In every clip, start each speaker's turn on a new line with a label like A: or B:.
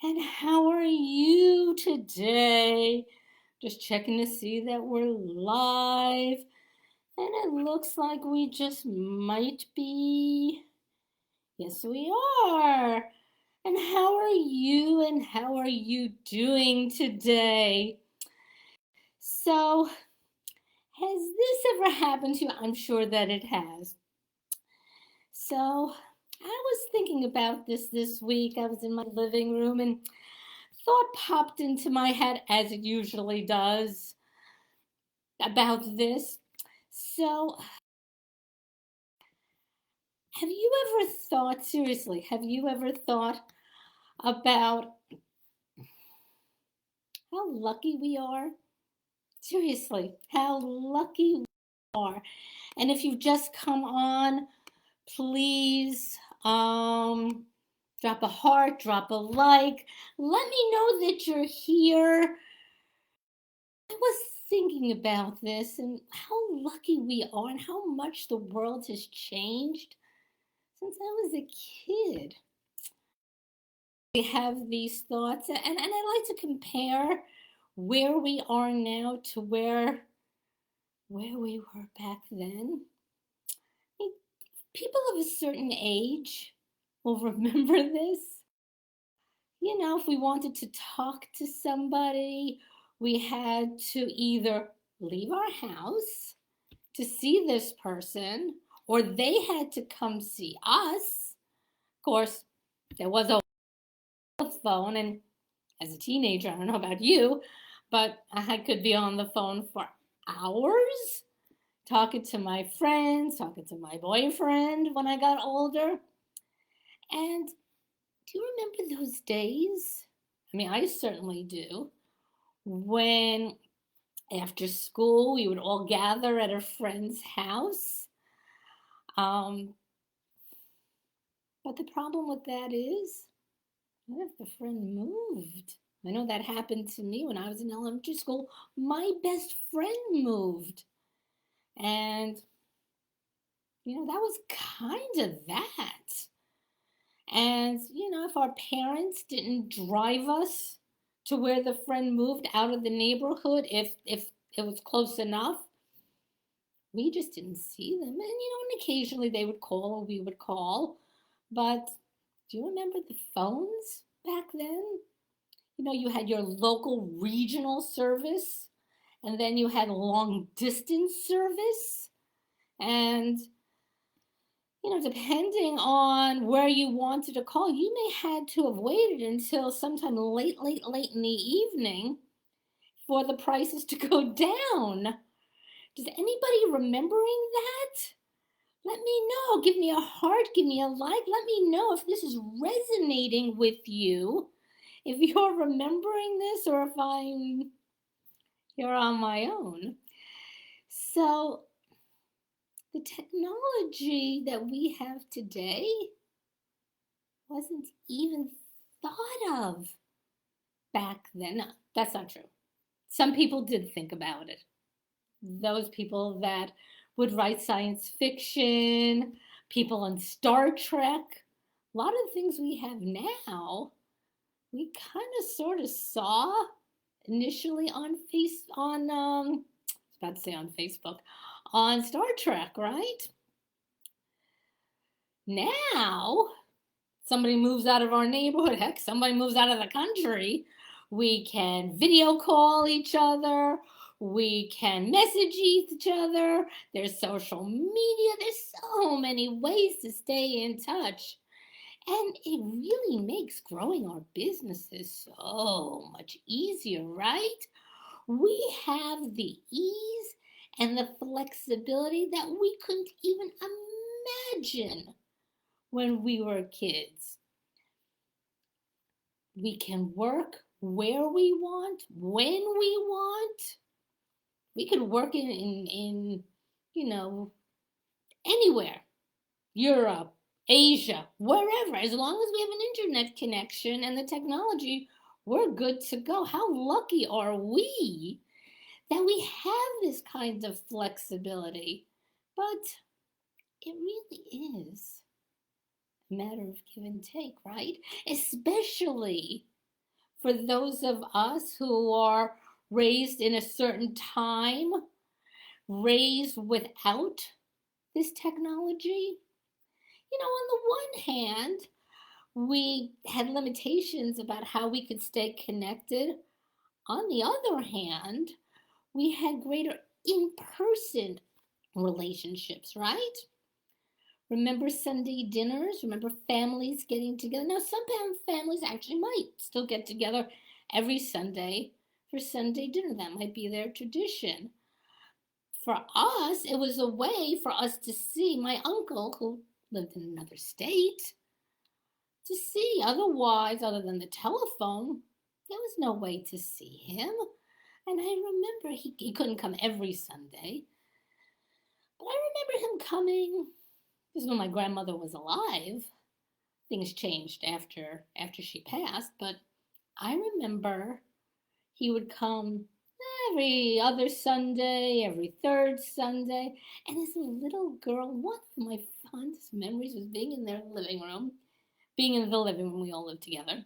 A: And how are you today? Just checking to see that we're live. And it looks like we just might be. Yes, we are. And how are you and how are you doing today? So, has this ever happened to you? I'm sure that it has. So, I was thinking about this week. I was in my living room and thought popped into my head, as it usually does, about this. So, have you ever thought, seriously, have you ever thought about how lucky we are? Seriously, how lucky we are. And if you've just come on, please drop a heart, drop a like. Let me know that you're here. I was thinking about this and how lucky we are and how much the world has changed since I was a kid. We have these thoughts, and I like to compare where we are now to where we were back then. I mean, people of a certain age will remember this. You know, if we wanted to talk to somebody, we had to either leave our house to see this person, or they had to come see us. Of course, there was a phone, and as a teenager, I don't know about you, but I could be on the phone for hours talking to my friends, talking to my boyfriend when I got older. And do you remember those days? I mean, I certainly do. When after school we would all gather at a friend's house. Um, but the problem with that is, what if the friend moved? I know that happened to me when I was in elementary school. My best friend moved. And, that was kind of that. And, if our parents didn't drive us to where the friend moved out of the neighborhood, if it was close enough, we just didn't see them. And occasionally they would call or we would call. But do you remember the phones back then? You had your local regional service, and then you had long distance service. And, depending on where you wanted to call, you may had to have waited until sometime late, late, late in the evening for the prices to go down. Does anybody remembering that? Let me know. Give me a heart, give me a like. Let me know if this is resonating with you. If you're remembering this or if I'm here on my own. So, the technology that we have today wasn't even thought of back then. No, that's not true. Some people did think about it. Those people that would write science fiction, people on Star Trek, a lot of the things we have now, we kind of sort of saw initially I was about to say on Facebook, on Star Trek, right? Now, somebody moves out of our neighborhood, heck, somebody moves out of the country, we can video call each other, we can message each other, there's social media, there's so many ways to stay in touch. And it really makes growing our businesses so much easier, right? We have the ease and the flexibility that we couldn't even imagine when we were kids. We can work where we want, when we want. We could work in anywhere. Europe, Asia, wherever. As long as we have an internet connection and the technology, we're good to go. How lucky are we that we have this kind of flexibility? But it really is a matter of give and take, right? Especially For those of us who are raised in a certain time, raised without this technology, on the one hand, we had limitations about how we could stay connected. On the other hand, we had greater in person relationships, right? Remember Sunday dinners? Remember families getting together? Now, some families actually might still get together every Sunday for Sunday dinner. That might be their tradition. For us, it was a way for us to see my uncle, who lived in another state, to see. Otherwise, other than the telephone, there was no way to see him. And I remember he couldn't come every Sunday, but I remember him coming. This is when my grandmother was alive. Things changed after she passed, but I remember he would come every other Sunday, every third Sunday. And as a little girl, one of my fondest memories was being in their living room, being in the living room. We all lived together.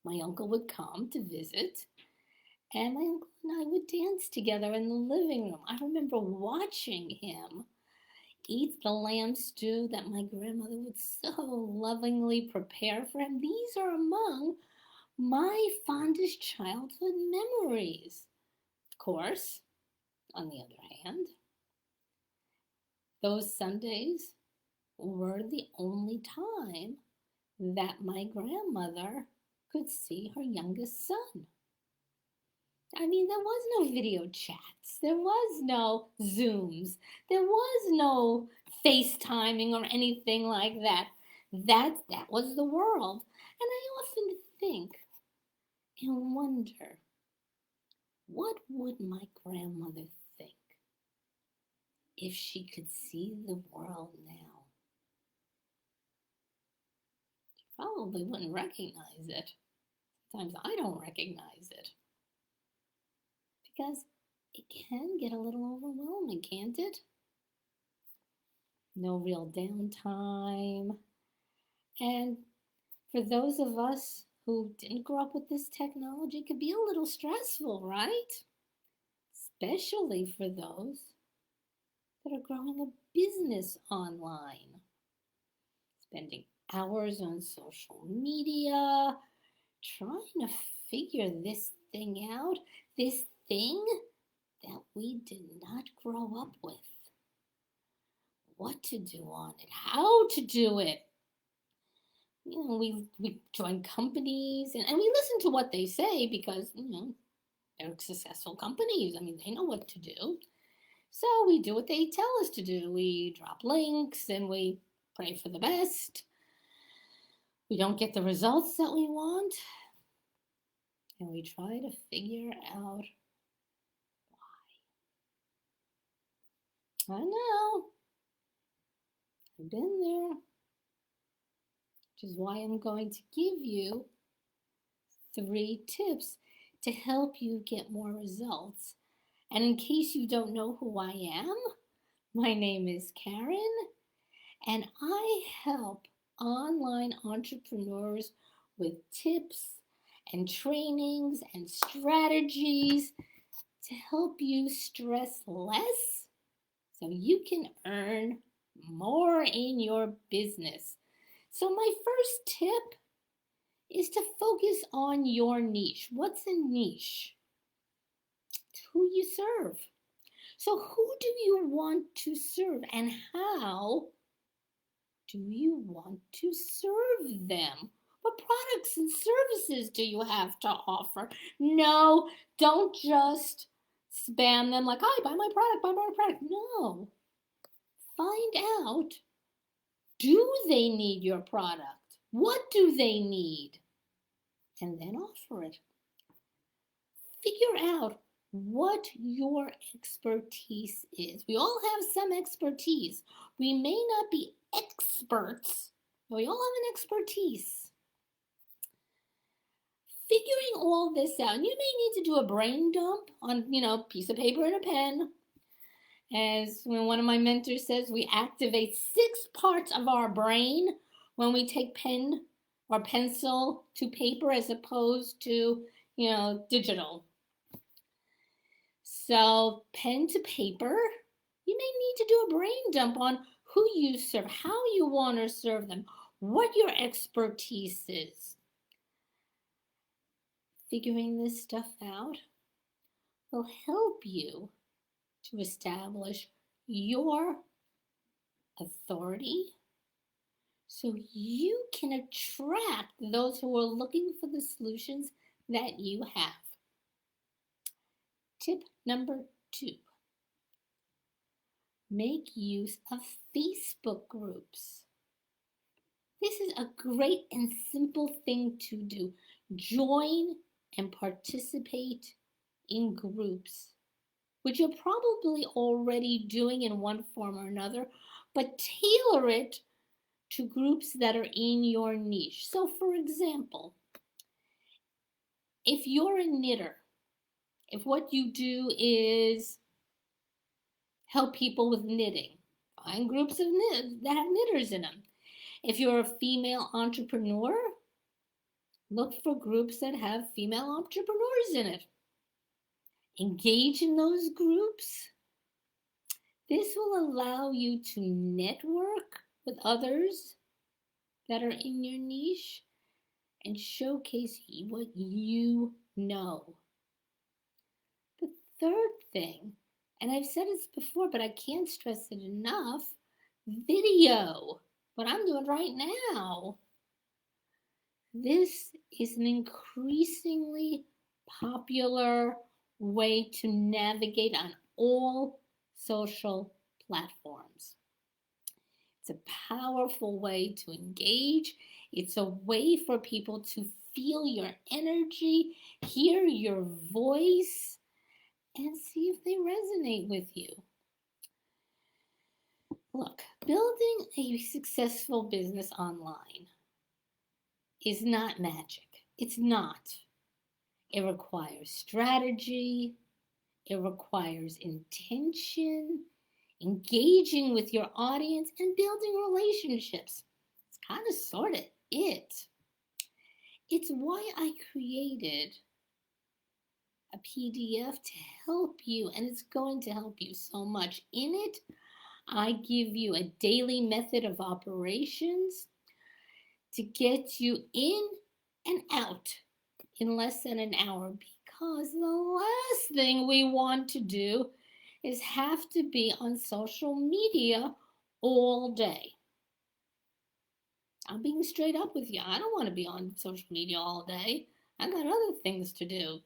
A: My uncle would come to visit, and my uncle and I would dance together in the living room. I remember watching him eat the lamb stew that my grandmother would so lovingly prepare for him. These are among my fondest childhood memories. Of course, on the other hand, those Sundays were the only time that my grandmother could see her youngest son. I mean, there was no video chats. There was no Zooms. There was no FaceTiming or anything like that. That was the world. And I often think and wonder, what would my grandmother think if she could see the world now? She probably wouldn't recognize it. Sometimes I don't recognize it. Because it can get a little overwhelming, can't it? No real downtime. And for those of us who didn't grow up with this technology, it could be a little stressful, right? Especially for those that are growing a business online, spending hours on social media, trying to figure this thing out, this thing that we did not grow up with. What to do on it, how to do it. We join companies and we listen to what they say because, they're successful companies. I mean, they know what to do. So we do what they tell us to do. We drop links and we pray for the best. We don't get the results that we want. And we try to figure out why. I know. I've been there. Which is why I'm going to give you 3 tips to help you get more results. And in case you don't know who I am, my name is Karen, and I help online entrepreneurs with tips and trainings and strategies to help you stress less so you can earn more in your business. So my first tip is to focus on your niche. What's a niche? It's who you serve. So who do you want to serve and how do you want to serve them? What products and services do you have to offer? No, don't just spam them like, hi, buy my product, buy my product. No. Find out, do they need your product? What do they need? And then offer it. Figure out what your expertise is. We all have some expertise. We may not be experts, but we all have an expertise. Figuring all this out, and you may need to do a brain dump on, piece of paper and a pen. As when one of my mentors says, we activate 6 parts of our brain when we take pen or pencil to paper as opposed to, digital. So, pen to paper, you may need to do a brain dump on who you serve, how you want to serve them, what your expertise is. Figuring this stuff out will help you to establish your authority so you can attract those who are looking for the solutions that you have. Tip number 2, make use of Facebook groups. This is a great and simple thing to do. Join and participate in groups, which you're probably already doing in one form or another, but tailor it to groups that are in your niche. So, for example, if you're a knitter, if what you do is help people with knitting, find groups of that have knitters in them. If you're a female entrepreneur, look for groups that have female entrepreneurs in it. Engage in those groups. This will allow you to network with others that are in your niche and showcase what you know. The third thing, and I've said this before, but I can't stress it enough, video. What I'm doing right now. This is an increasingly popular way to navigate on all social platforms. It's a powerful way to engage. It's a way for people to feel your energy, hear your voice, and see if they resonate with you. Look, building a successful business online is not magic. It's not. It requires strategy. It requires intention, engaging with your audience, and building relationships. It's kind of sort of it. It's why I created a PDF to help you, and it's going to help you so much. In it, I give you a daily method of operations to get you in and out in less than an hour, because the last thing we want to do is have to be on social media all day. I'm being straight up with you. I don't want to be on social media all day. I got other things to do.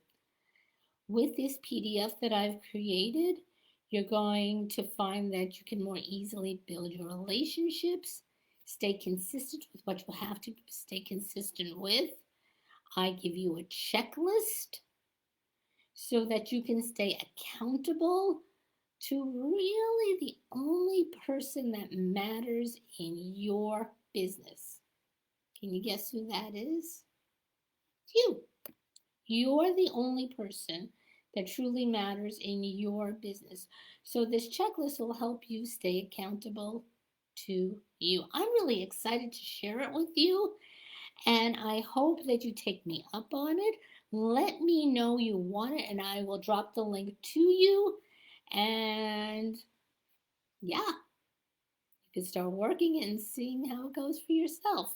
A: With this PDF that I've created, you're going to find that you can more easily build your relationships, stay consistent with what you have to stay consistent with. I give you a checklist so that you can stay accountable to really the only person that matters in your business. Can you guess who that is? You. You're the only person that truly matters in your business. So this checklist will help you stay accountable to you. I'm really excited to share it with you, and I hope that you take me up on it. Let me know you want it, and I will drop the link to you. And yeah, you can start working and seeing how it goes for yourself.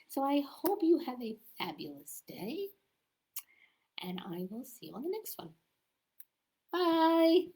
A: So I hope you have a fabulous day, and I will see you on the next one. Bye.